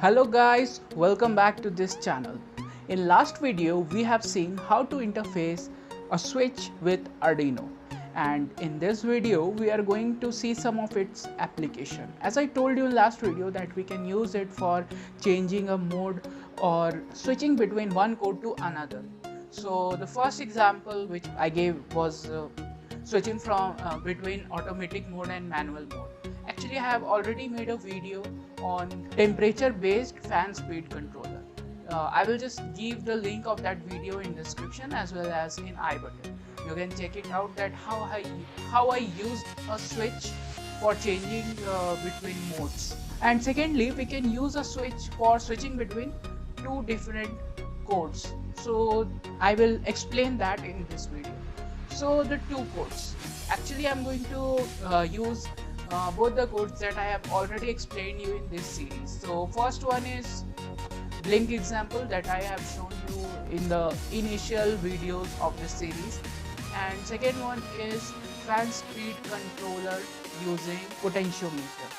Hello guys, welcome back to this channel. In last video we have seen how to interface a switch with Arduino, and in this video we are going to see some of its application. As I told you in last video that we can use it for changing a mode or switching between one code to another. So the first example which I gave was switching from between automatic mode and manual mode. Actually, I have already made a video on temperature based fan speed controller. I will just give the link of that video in description as well as in I button. You can check it out that how I used a switch for changing between modes. And secondly, we can use a switch for switching between two different codes. So I will explain that in this video. So the two codes. Actually, I'm going to use both the codes that I have already explained you in this series. So first one is blink example that I have shown you in the initial videos of this series, and second one is fan speed controller using potentiometer.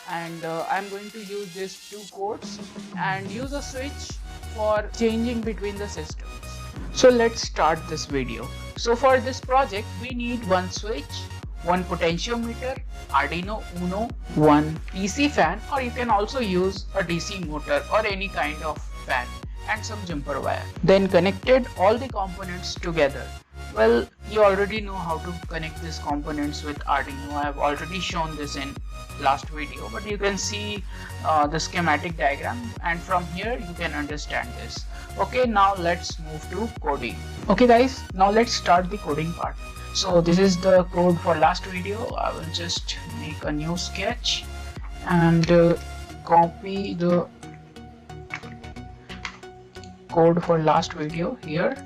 And I'm going to use these two codes and use a switch for changing between the systems. So let's start this video. So for this project we need one switch, one potentiometer, Arduino Uno, one PC fan, or you can also use a DC motor or any kind of fan, and some jumper wire. Then connected all the components together. Well, you already know how to connect these components with Arduino. I have already shown this in last video, but you can see the schematic diagram, and from here you can understand this. Okay, now let's move to coding. Okay guys, now let's start the coding part. So this is the code for last video. I will just make a new sketch and copy the code for last video here,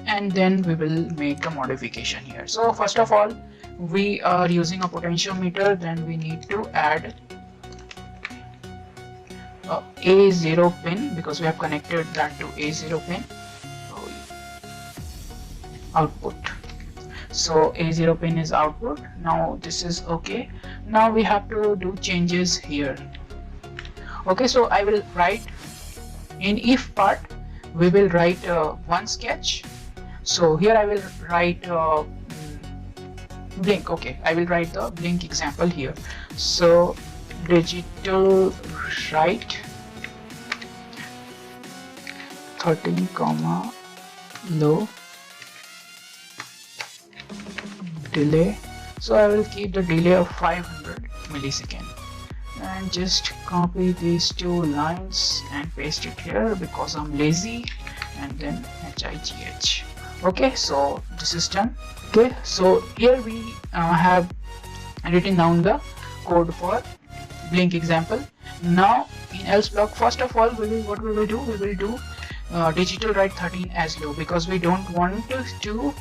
and then we will make a modification here. So first of all, we are using a potentiometer, then we need to add a A0 pin because we have connected that to A0 pin. Output. So A0 pin is output. Now this is okay. Now we have to do changes here. Okay, so I will write in if part, we will write one sketch. So here I will write blink. Okay, I will write the blink example here. So digital write 13 comma low delay. So I will keep the delay of 500 millisecond and just copy these two lines and paste it here because I'm lazy, and then HIGH. Okay, so this is done. Okay, so here we have written down the code for blink example. Now in else block, first of all what we will do digital write 13 as low because we don't want to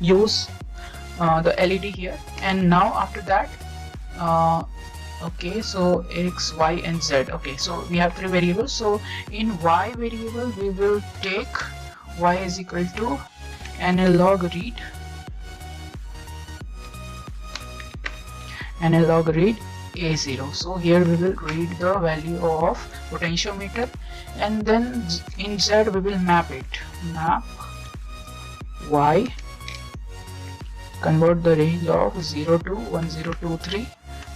use the LED here. And now after that okay, so X, Y and Z. Okay, so we have three variables. So in Y variable we will take Y is equal to analog read A0. So here we will read the value of potentiometer, and then in Z we will map it. Map Y, convert the range of 0 to 1023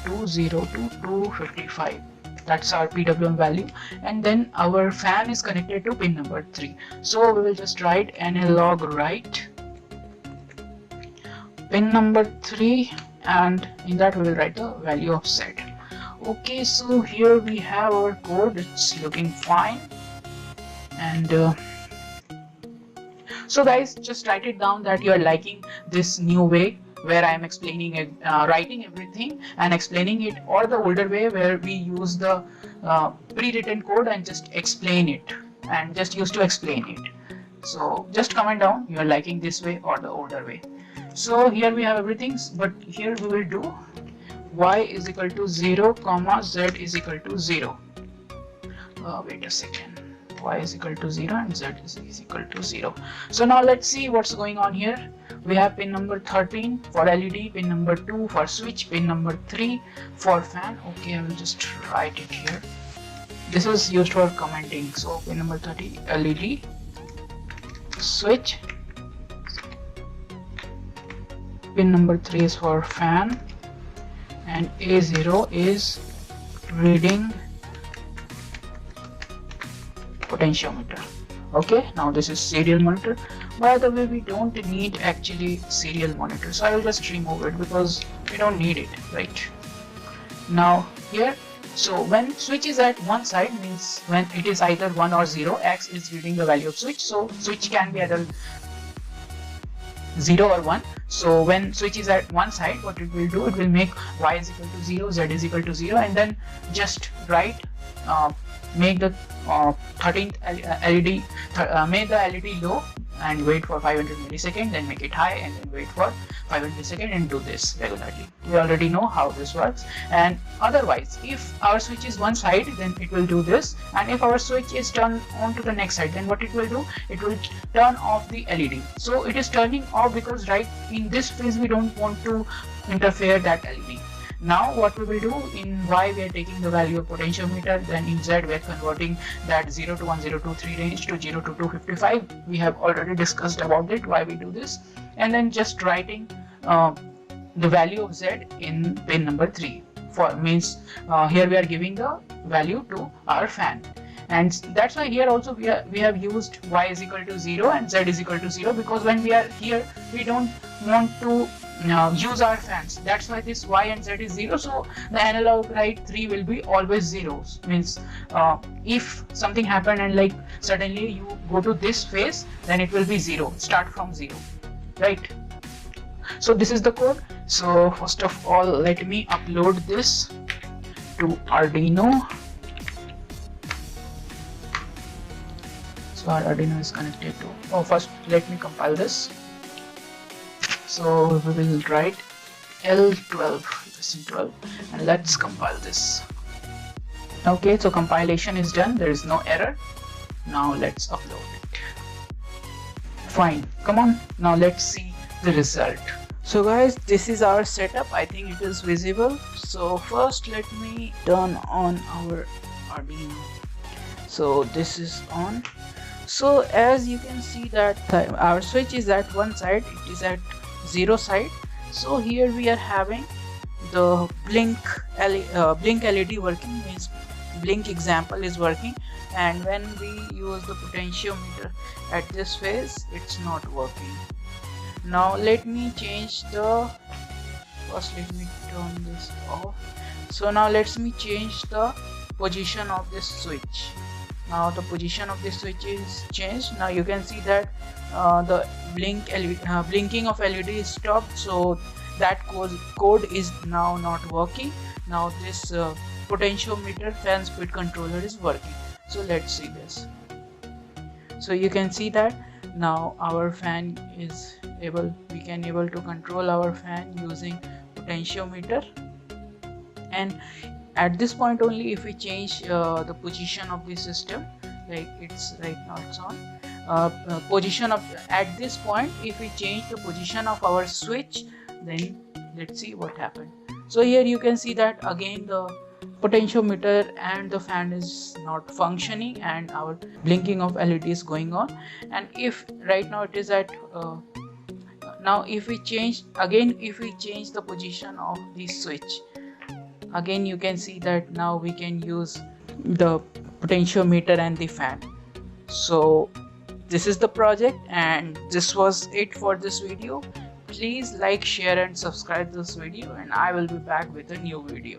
to 0 to 255. That's our PWM value, and then our fan is connected to pin number 3. So we will just write analog write pin number 3, and in that we will write the value of Z. Okay, so here we have our code. It's looking fine. And so guys, just write it down that you are liking this new way where I am explaining it, writing everything and explaining it, or the older way where we use the pre-written code and just explain it and just used to explain it. So just comment down you are liking this way or the older way. So here we have everything, but here we will do Y is equal to 0 comma Z is equal to 0. Wait a second. Y is equal to 0 and Z is equal to 0. So now let's see what's going on here. We have pin number 13 for LED, pin number 2 for switch, pin number 3 for fan. Okay, I will just write it here. this is used for commenting. So pin number 30 LED switch, pin number 3 is for fan, and A0 is reading potentiometer. Okay, now this is serial monitor. By the way, we don't need actually serial monitor, so I will just remove it because we don't need it, right? Now here, so when switch is at one side, means when it is either 1 or 0, X is reading the value of switch, so switch can be either 0 or 1. So when switch is at one side, what it will do, it will make Y is equal to 0, Z is equal to 0, and then just write make the 13th LED make the LED low and wait for 500 milliseconds, then make it high and then wait for 500 milliseconds, and do this regularly. We already know how this works. And otherwise, if our switch is one side, then it will do this, and if our switch is turned on to the next side, then what it will do, it will turn off the LED. So it is turning off because right in this phase we don't want to interfere that LED. Now what we will do, in Y we are taking the value of potentiometer, then in Z we are converting that 0 to 1023 range to 0 to 255. We have already discussed about it, why we do this, and then just writing the value of Z in pin number 3. For means here we are giving the value to our fan, and that's why here also we have used Y is equal to 0 and Z is equal to 0, because when we are here we don't want to use our fans. That's why this Y and Z is 0, so the analog write 3 will be always zeros. Means if something happened and like suddenly you go to this phase, then it will be 0, start from 0, right? So this is the code. So first of all, let me upload this to Arduino. So our Arduino is connected to, first let me compile this. So we will write L12 12 and let's compile this. Okay, so compilation is done, there is no error. Now let's upload it. Fine, come on, now let's see the result. So guys, this is our setup. I think it is visible. So first let me turn on our Arduino. So this is on. So as you can see that our switch is at one side, it is at 0 side. So here we are having the blink LED working, means blink example is working, and when we use the potentiometer at this phase, it's not working. Now let me change the, first let me turn this off. So now let me change the position of this switch. Now the position of the switch is changed. Now you can see that the blinking of LED is stopped, so that code is now not working. Now this potentiometer fan speed controller is working. So let's see this. So you can see that now our fan is we can able to control our fan using potentiometer, and at this point only if we change the position of the system, like it's right now it's on position of, at this point if we change the position of our switch, then let's see what happened. So here you can see that again the potentiometer and the fan is not functioning and our blinking of LED is going on. And if right now it is at now if we change the position of the switch, again you can see that now we can use the potentiometer and the fan. So this is the project, and this was it for this video. Please like, share and subscribe this video, and I will be back with a new video.